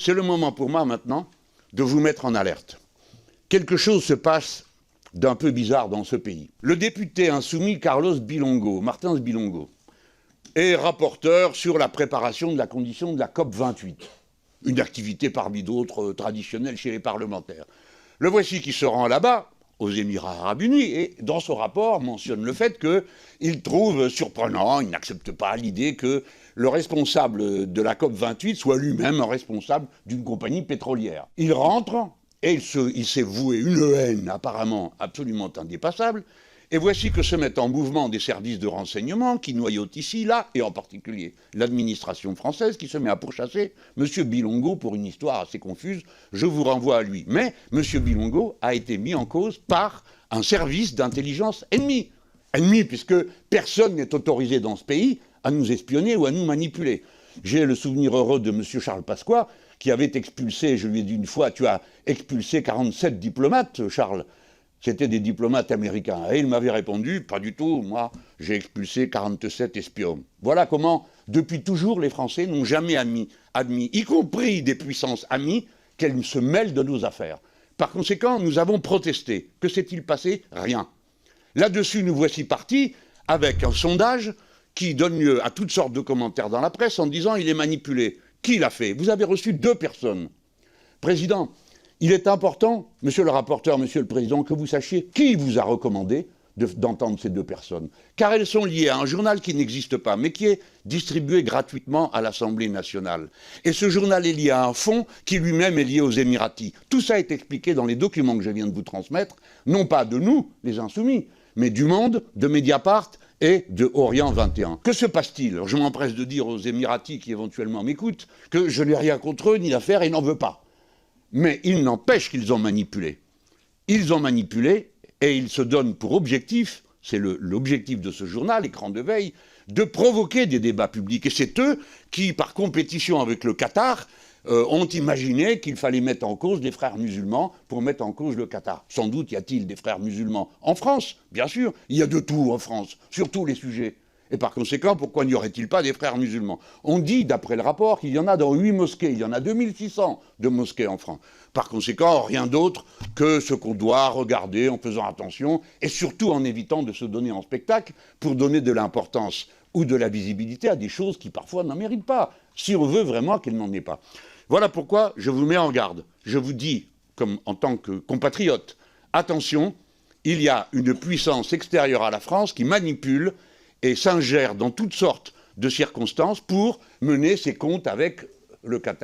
c'est le moment pour moi maintenant de vous mettre en alerte. Quelque chose se passe d'un peu bizarre dans ce pays. Le député insoumis Carlos Bilongo, Martins Bilongo, est rapporteur sur la préparation de la condition de la COP28, une activité parmi d'autres traditionnelles chez les parlementaires. Le voici qui se rend là-bas, aux Émirats Arabes Unis, et dans son rapport mentionne le fait qu'il trouve surprenant, il n'accepte pas l'idée que le responsable de la COP28 soit lui-même un responsable d'une compagnie pétrolière. Il rentre et il s'est voué une haine apparemment absolument indépassable, et voici que se mettent en mouvement des services de renseignement qui noyautent ici, là, et en particulier l'administration française qui se met à pourchasser M. Bilongo pour une histoire assez confuse. Je vous renvoie à lui. Mais M. Bilongo a été mis en cause par un service d'intelligence ennemi. Ennemi, puisque personne n'est autorisé dans ce pays à nous espionner ou à nous manipuler. J'ai le souvenir heureux de M. Charles Pasqua, qui avait expulsé, je lui ai dit une fois, tu as expulsé 47 diplomates, Charles. C'était des diplomates américains. Et il m'avait répondu, pas du tout, moi j'ai expulsé 47 espions. Voilà comment, depuis toujours, les Français n'ont jamais admis, y compris des puissances amies, qu'elles se mêlent de nos affaires. Par conséquent, nous avons protesté. Que s'est-il passé? Rien. Là-dessus, nous voici partis avec un sondage qui donne lieu à toutes sortes de commentaires dans la presse en disant il est manipulé. Qui l'a fait? Vous avez reçu 2 personnes. Président, il est important, monsieur le rapporteur, monsieur le président, que vous sachiez qui vous a recommandé d'entendre ces 2 personnes. Car elles sont liées à un journal qui n'existe pas, mais qui est distribué gratuitement à l'Assemblée nationale. Et ce journal est lié à un fonds qui lui-même est lié aux Émiratis. Tout ça est expliqué dans les documents que je viens de vous transmettre, non pas de nous, les Insoumis, mais du Monde, de Mediapart et de Orient 21. Que se passe-t-il? Je m'empresse de dire aux Émiratis qui éventuellement m'écoutent que je n'ai rien contre eux ni l'affaire et n'en veux pas. Mais il n'empêche qu'ils ont manipulé. Ils ont manipulé et ils se donnent pour objectif, c'est l'objectif de ce journal, écran de veille, de provoquer des débats publics. Et c'est eux qui, par compétition avec le Qatar, ont imaginé qu'il fallait mettre en cause les frères musulmans pour mettre en cause le Qatar. Sans doute y a-t-il des frères musulmans en France, bien sûr. Il y a de tout en France, sur tous les sujets. Et par conséquent, pourquoi n'y aurait-il pas des frères musulmans? On dit, d'après le rapport, qu'il y en a dans 8 mosquées. Il y en a 2600 de mosquées en France. Par conséquent, rien d'autre que ce qu'on doit regarder en faisant attention et surtout en évitant de se donner en spectacle pour donner de l'importance ou de la visibilité à des choses qui parfois n'en méritent pas, si on veut vraiment qu'elles n'en aient pas. Voilà pourquoi je vous mets en garde. Je vous dis, comme en tant que compatriote, attention, il y a une puissance extérieure à la France qui manipule et s'ingère dans toutes sortes de circonstances pour mener ses comptes avec le Qatar.